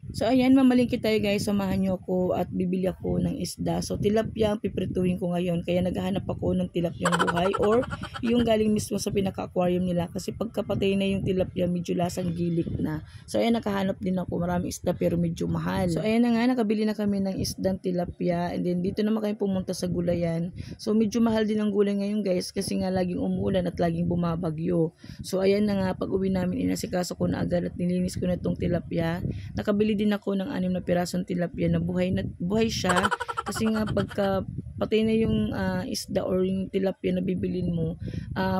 So ayan, mamalingki tayo guys, samahan nyo ako at bibili ako ng isda. So tilapia ang piprituhin ko ngayon, kaya naghahanap ako ng tilapyang buhay or yung galing mismo sa pinaka-aquarium nila. Kasi pagkapatay na yung tilapia, medyo lasang gilik na. So ayan, nakahanap din ako, maraming isda pero medyo mahal. So ayan na nga, nakabili na kami ng isdang tilapia. And then dito naman kami pumunta sa gulayan. So medyo mahal din ang gulay ngayon guys, kasi nga laging umuulan at laging bumabagyo. So ayan na nga, pag uwi namin, inasikaso ko na agad at nilinis ko na itong tilapia. Nakabili din ako ng 6 na pirasong tilapia na buhay siya, kasi nga pagka patay na yung isda or yung tilapia na bibilin mo,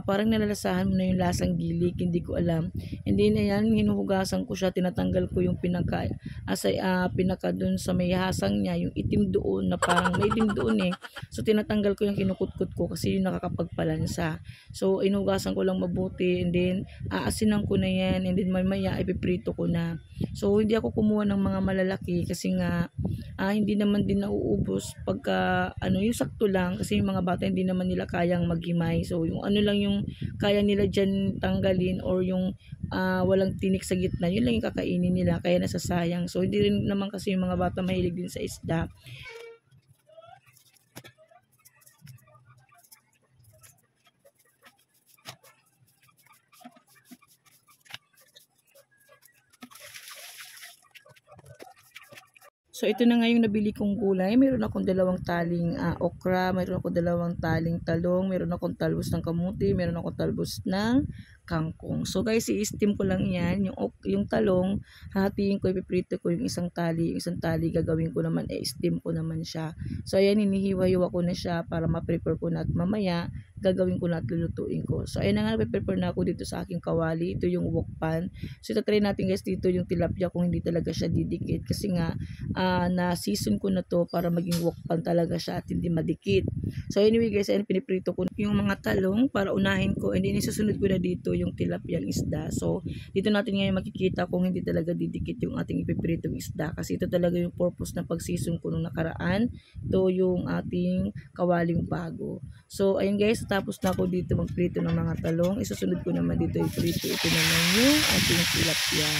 parang nalalasahan mo na yung lasang gilik, hindi ko alam. And then ayan, hinuhugasan ko siya, tinatanggal ko yung pinaka dun sa may hasang niya, yung itim doon na parang may itim doon eh. So tinatanggal ko yung kinukutkot ko kasi yung nakakapagpalansa. So inuhugasan ko lang mabuti, and then aasinan ko na yan, and then mamaya ipiprito ko na. So hindi ako kumuha ng mga malalaki kasi nga hindi naman din nauubos pagka yung sakto lang, kasi yung mga bata hindi naman nila kayang maghimay. So yung lang yung kaya nila dyan tanggalin, or yung walang tinik sa gitna, yun lang yung kakainin nila, kaya nasasayang. So hindi rin naman kasi yung mga bata mahilig din sa isda. So ito na nga yung nabili kong gulay. Meron akong 2 taling okra, meron akong 2 taling talong, meron akong talbos ng kamuti, meron akong talbos ng kangkong. So guys, i-steam ko lang yan. Yung talong, hahatiin ko, ipiprito ko yung isang tali gagawin ko naman, steam ko naman siya. So ayan, hinihiwa-hiwa ko na siya para ma-prepare ko na, at mamaya gagawin ko na at lulutuin ko. So ayan na nga, prepare na ako dito sa aking kawali. Ito yung wok pan. So itatry natin guys dito yung tilapia kung hindi talaga siya didikit, kasi nga na-season ko na to para maging wok pan talaga siya at hindi madikit. So anyway guys, ayan, piniprito ko yung mga talong para unahin ko, and then isusunod ko na dito yung tilapia isda. So dito natin ngayon makikita kung hindi talaga didikit yung ating ipipritong isda, kasi ito talaga yung purpose ng pag-season ko nung nakaraan. Ito yung ating kawaling bago. So ayun guys, tapos na ako dito magprito ng mga talong. Isusunod ko naman dito iprito ito naman yung ating tilapia.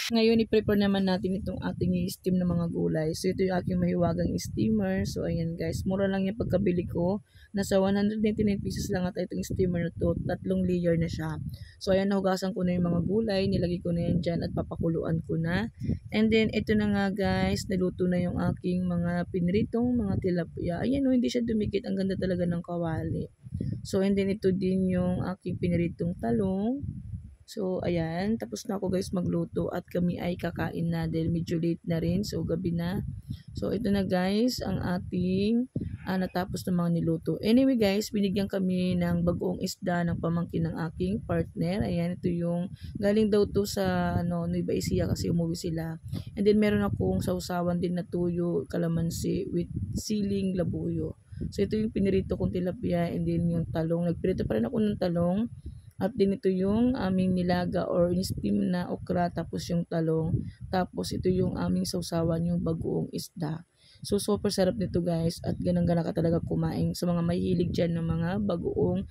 Ngayon, i-prepare naman natin itong ating i-steam na mga gulay. So, ito yung aking mahiwagang steamer. So, ayan guys, mura lang yung pagkabili ko. Nasa 199 pesos lang ata itong steamer na to. 3 layer na siya. So, ayan, nahugasan ko na yung mga gulay. Nilagay ko na yan dyan at papakuluan ko na. And then, ito na nga guys, naluto na yung aking mga pinritong mga tilapia. Ayan o, hindi siya dumikit. Ang ganda talaga ng kawali. So, and then, ito din yung aking pinritong talong. So, ayan. Tapos na ako guys magluto at kami ay kakain na dahil medyo late na rin. So, gabi na. So, ito na guys ang ating natapos na mga niluto. Anyway guys, binigyan kami ng bagoong isda ng pamangkin ng aking partner. Ayan, ito yung galing daw to sa Nueva Ecija kasi umuwi sila. And then, meron akong sausawan din na tuyo, kalamansi with siling labuyo. So, ito yung pinirito kong tilapia, and then yung talong. Nagpirito pa rin ako ng talong. At din ito yung aming nilaga or in-steam na okra, tapos yung talong. Tapos ito yung aming sausawan, yung bagoong isda. So super sarap nito guys, at ganang-gana ka talaga kumain sa mga mahilig dyan ng mga bagoong